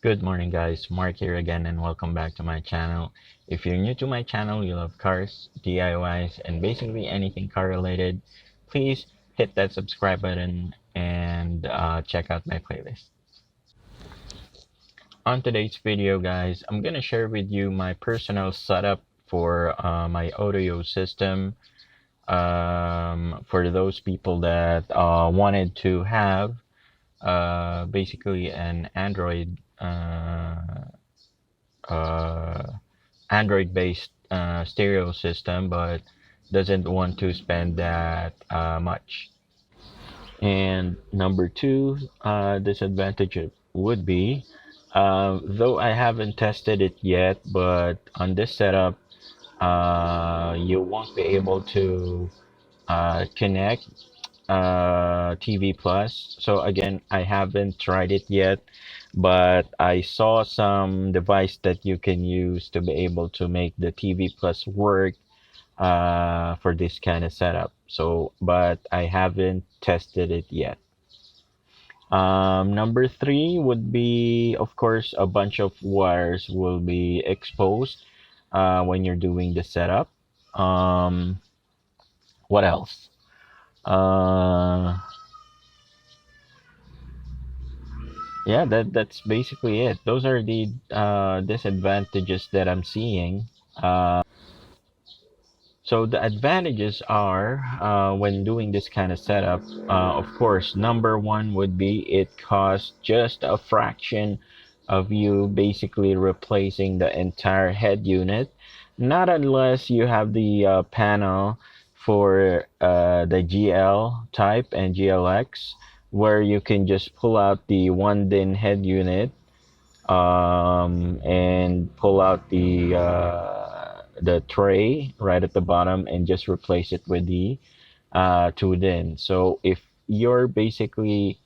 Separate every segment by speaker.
Speaker 1: Good morning, guys. Mark here again, and welcome back to my channel. If you're new to my channel, you love cars, DIYs, and basically anything car related, please hit that subscribe button and check out my playlist. On today's video, guys, I'm gonna share with you my personal setup for my audio system. For those people that wanted to have basically an uh, Android based stereo system, but doesn't want to spend that much. And number two disadvantage would be, though I haven't tested it yet, but on this setup, you won't be able to connect TV Plus. So again, I haven't tried it yet, but I saw some device that you can use to be able to make the TV Plus work for this kind of setup. So, but I haven't tested it yet. Number three would be, of course, a bunch of wires will be exposed when you're doing the setup. Um, what else? Uh, yeah, that's basically it. Those are the disadvantages that I'm seeing. So the advantages are when doing this kind of setup, of course, number one would be it costs just a fraction of you basically replacing the entire head unit, not unless you have the panel for the GL type and GLX, where you can just pull out the one DIN head unit and pull out the tray right at the bottom and just replace it with the two DIN. So you're basically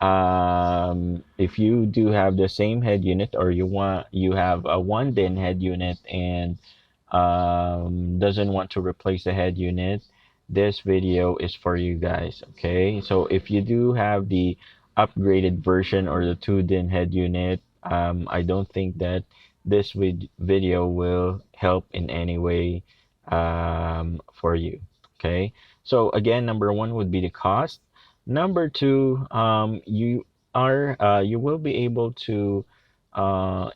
Speaker 1: if you do have the same head unit, or you have a one DIN head unit and doesn't want to replace the head unit, this video is for you guys. Okay, so if you do have the upgraded version or the two DIN head unit, I don't think that this video will help in any way for you. Okay, so again, number one would be the cost. Number two, you will be able to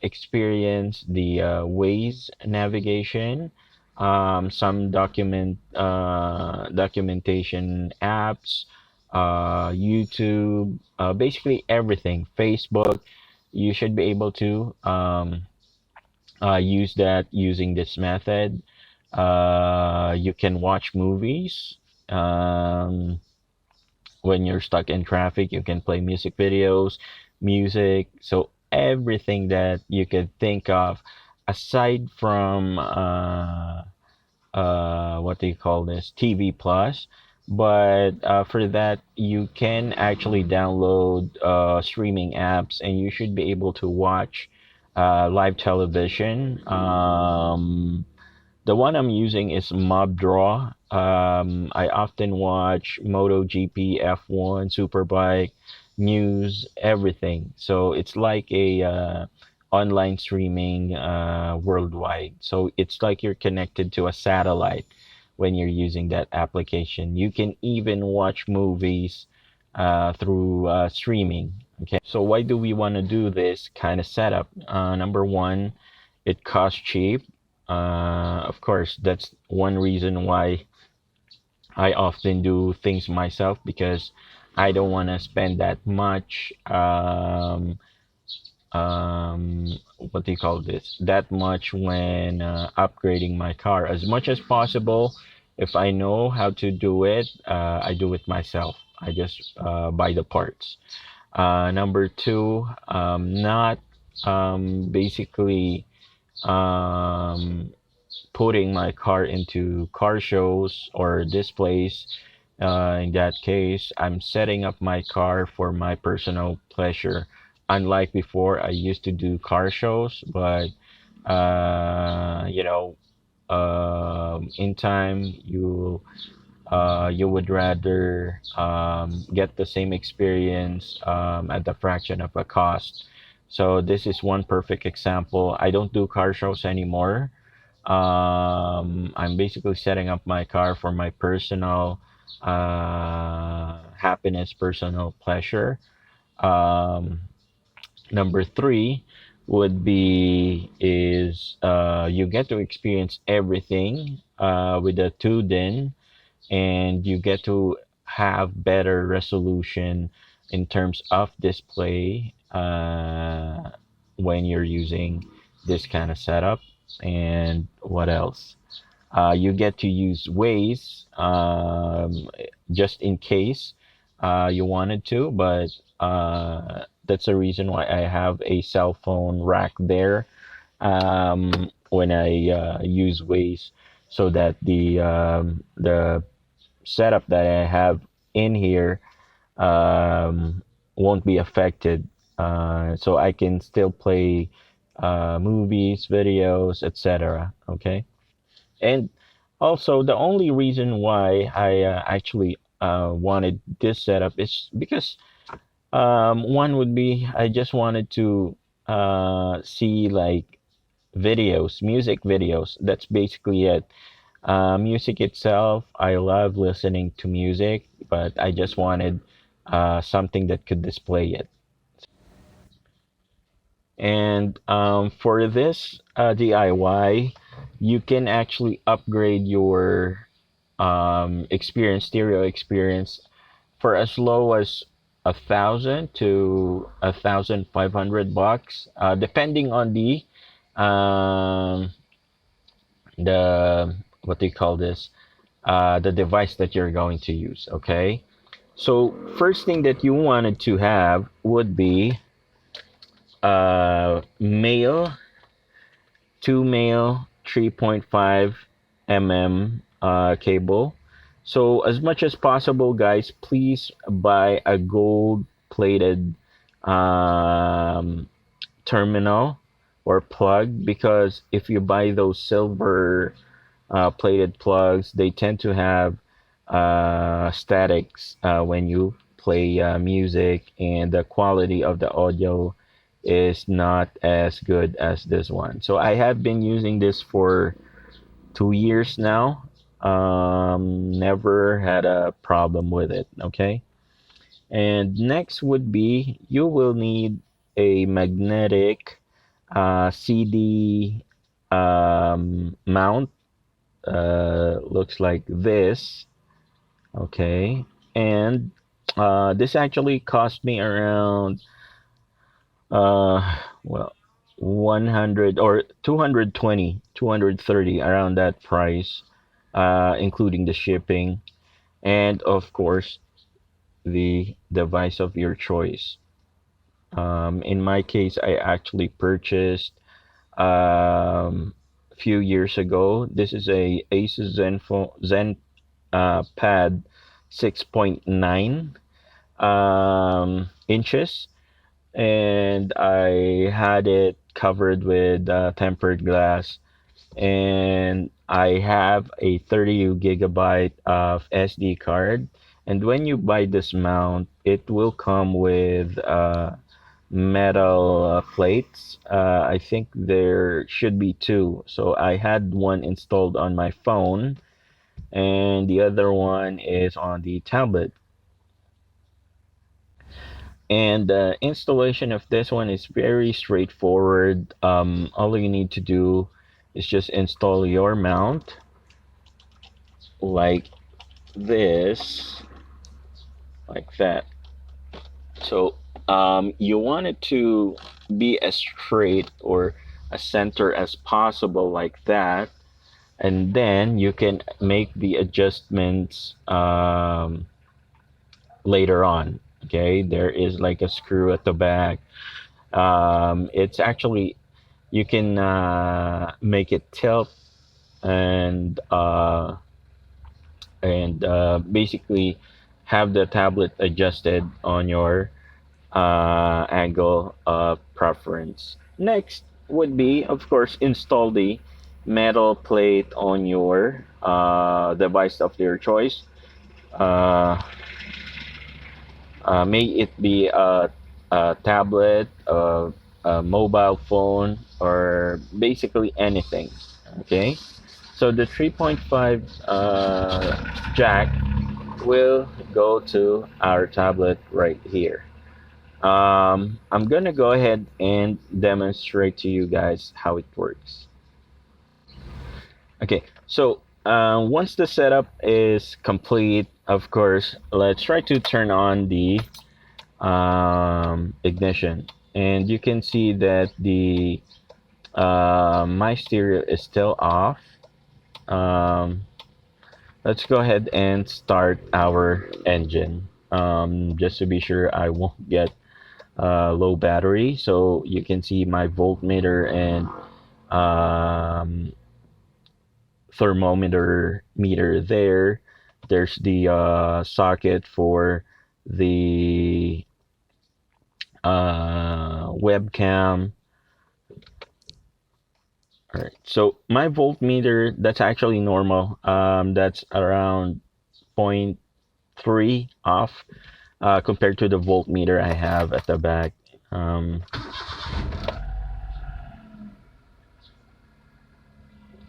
Speaker 1: experience the Waze navigation, some documentation apps, YouTube, basically everything. Facebook, you should be able to use that using this method. You can watch movies. When you're stuck in traffic, you can play music videos, music. So everything that you could think of, aside from what do you call this, TV Plus. But for that, you can actually download streaming apps, and you should be able to watch live television. The one I'm using is Mob Draw. I often watch MotoGP, F1, Superbike, news, everything. So it's like a online streaming worldwide. So it's like you're connected to a satellite when you're using that application. You can even watch movies through streaming. Okay, so why do we want to do this kind of setup? Number one, it costs cheap. Of course, that's one reason why I often do things myself, because I don't want to spend that much what do you call this, that much when upgrading my car. As much as possible, if I know how to do it, I do it myself. I just buy the parts. Number two, not basically um, putting my car into car shows or displays. In that case, I'm setting up my car for my personal pleasure. Unlike before, I used to do car shows, but you know, in time you would rather get the same experience at the fraction of a cost. So this is one perfect example. I don't do car shows anymore. I'm basically setting up my car for my personal happiness, personal pleasure. Um, Number three would be is you get to experience everything with the 2DIN, and you get to have better resolution in terms of display when you're using this kind of setup. And what else? You get to use Waze just in case you wanted to, but that's the reason why I have a cell phone rack there when I use Waze, so that the setup that I have in here won't be affected. So I can still play movies, videos, etc. Okay. And also, the only reason why I actually wanted this setup is because one would be I just wanted to see like videos, music videos. That's basically it. Music itself, I love listening to music, but I just wanted something that could display it. And for this DIY, you can actually upgrade your experience, stereo experience, for as low as 1,000 to 1,500 bucks, depending on um, the what do you call this? The device that you're going to use. Okay. So first thing that you wanted to have would be male, two male 3.5 mm cable. So as much as possible, guys, please buy a gold plated um, terminal or plug, because if you buy those silver plated plugs, they tend to have statics when you play music, and the quality of the audio is not as good as this one. So I have been using this for 2 years now. Never had a problem with it. Okay. And next would be you will need a magnetic CD mount. Looks like this. Okay. And this actually cost me around well, 100 or 220, 230, around that price, including the shipping, and of course the device of your choice. In my case, I actually purchased a few years ago. This is a Asus Zen Pad 6.9 inches, and I had it covered with tempered glass, and I have a 32 gigabyte of SD card. And when you buy this mount, it will come with metal plates. I think there should be two. So I had one installed on my phone, and the other one is on the tablet. And the installation of this one is very straightforward. All you need to do is just install your mount like this, like that. So you want it to be as straight or as center as possible, like that. And then you can make the adjustments later on. Okay, there is like a screw at the back. It's actually, you can make it tilt, and basically have the tablet adjusted on your angle of preference. Next would be, of course, install the metal plate on your device of your choice. Uh, may it be a tablet, a mobile phone, or basically anything. Okay, so the 3.5 jack will go to our tablet right here. I'm gonna go ahead and demonstrate to you guys how it works. Okay, so once the setup is complete, of course, let's try to turn on the ignition, and you can see that the my stereo is still off. Um, let's go ahead and start our engine, just to be sure I won't get low battery. So you can see my voltmeter and um, thermometer meter there. There's the socket for the webcam. All right. So my voltmeter, that's actually normal. That's around point 0.3 off compared to the voltmeter I have at the back.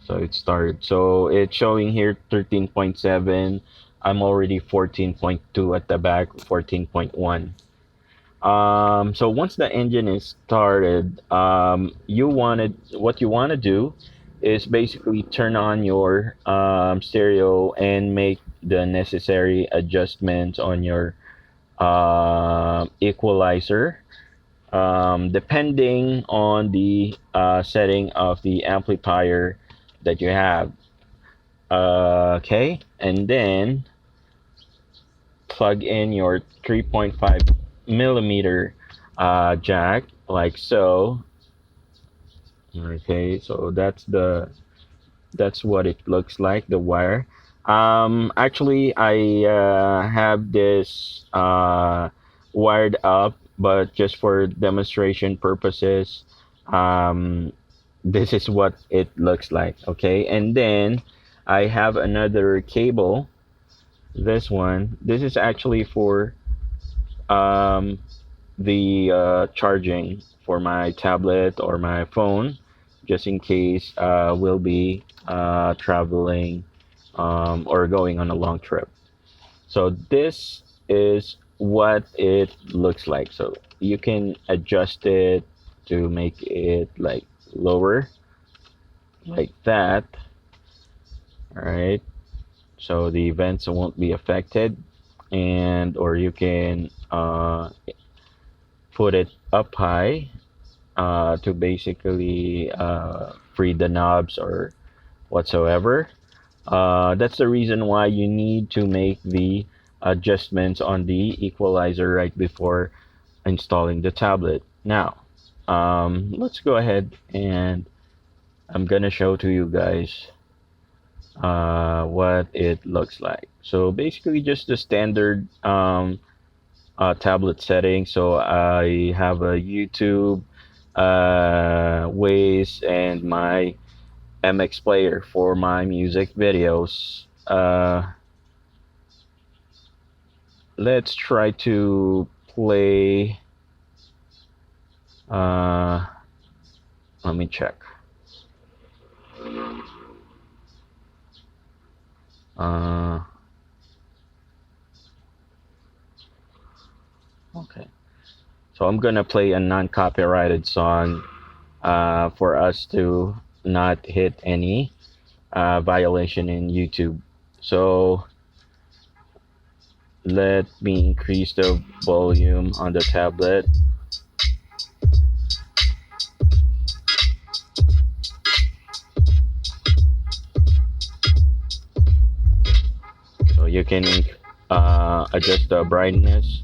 Speaker 1: So it started. So it's showing here 13.7. I'm already 14.2 at the back, 14.1. So once the engine is started, what you want to do is basically turn on your stereo and make the necessary adjustments on your equalizer, depending on the setting of the amplifier that you have. Okay, and then plug in your 3.5 millimeter jack like so. Okay, so that's what it looks like, the wire. Actually, I have this wired up, but just for demonstration purposes, um, this is what it looks like. Okay, and then I have another cable. This one, this is actually for um, the charging for my tablet or my phone, just in case we'll be traveling or going on a long trip. So this is what it looks like. So you can adjust it to make it like lower, like that. All right. So the vents won't be affected, and or you can put it up high to basically free the knobs or whatsoever. That's the reason why you need to make the adjustments on the equalizer right before installing the tablet. Now, let's go ahead and I'm gonna show to you guys what it looks like. So basically just the standard tablet setting. So I have a YouTube, Waze, and my MX player for my music videos. Let's try to play. Uh, let me check. Uh, okay. So I'm gonna play a non-copyrighted song for us to not hit any violation in YouTube. So let me increase the volume on the tablet. So you can adjust the brightness.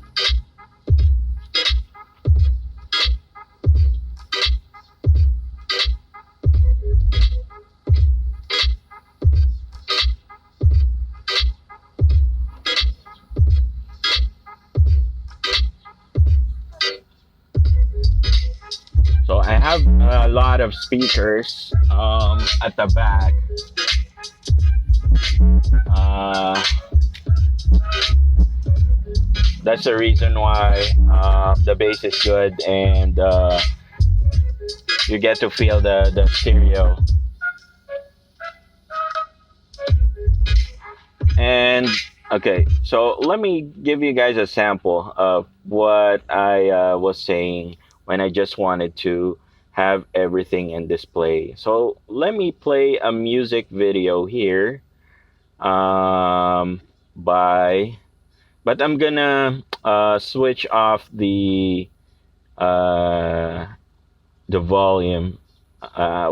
Speaker 1: So I have a lot of speakers at the back. Uh, that's the reason why the bass is good, and you get to feel the stereo. And okay, so let me give you guys a sample of what I was saying when I just wanted to have everything in display. So let me play a music video here, by, but I'm gonna switch off uh, the volume.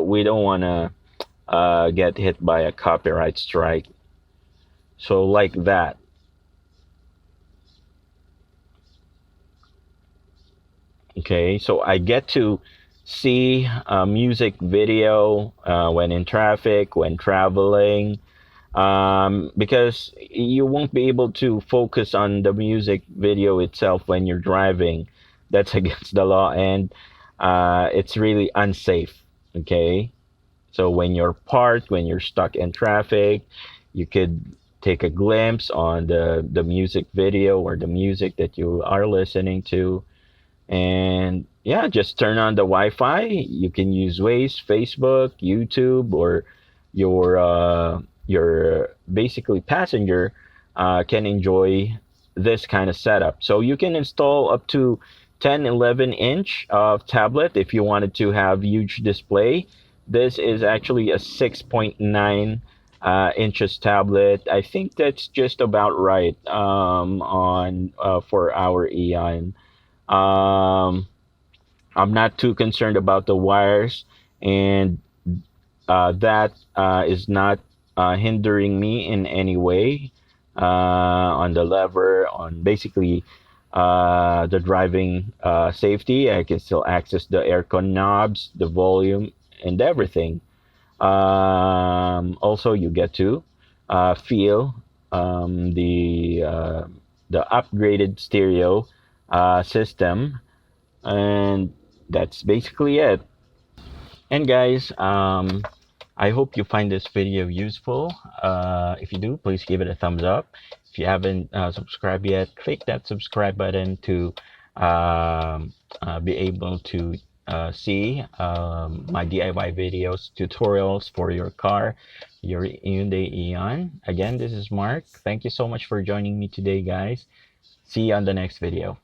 Speaker 1: We don't wanna get hit by a copyright strike. So like that. Okay, so I get to see a music video when in traffic, when traveling, because you won't be able to focus on the music video itself when you're driving. That's against the law, and it's really unsafe. Okay, so when you're parked, when you're stuck in traffic, you could take a glimpse on the music video or the music that you are listening to, and yeah, just turn on the Wi-Fi. You can use Waze, Facebook, YouTube, or your basically passenger can enjoy this kind of setup. So you can install up to 10, 11 inch of tablet if you wanted to have huge display. This is actually a 6.9 inches tablet. I think that's just about right on for our Eon. um, I'm not too concerned about the wires, and that is not hindering me in any way on the lever, on basically the driving safety. I can still access the aircon knobs, the volume, and everything. Also, you get to feel the upgraded stereo system, and that's basically it. And guys, I hope you find this video useful. If you do, please give it a thumbs up. If you haven't subscribed yet, click that subscribe button to be able to see my DIY videos, tutorials for your car, your Hyundai Eon. Again, this is Mark. Thank you so much for joining me today, guys. See you on the next video.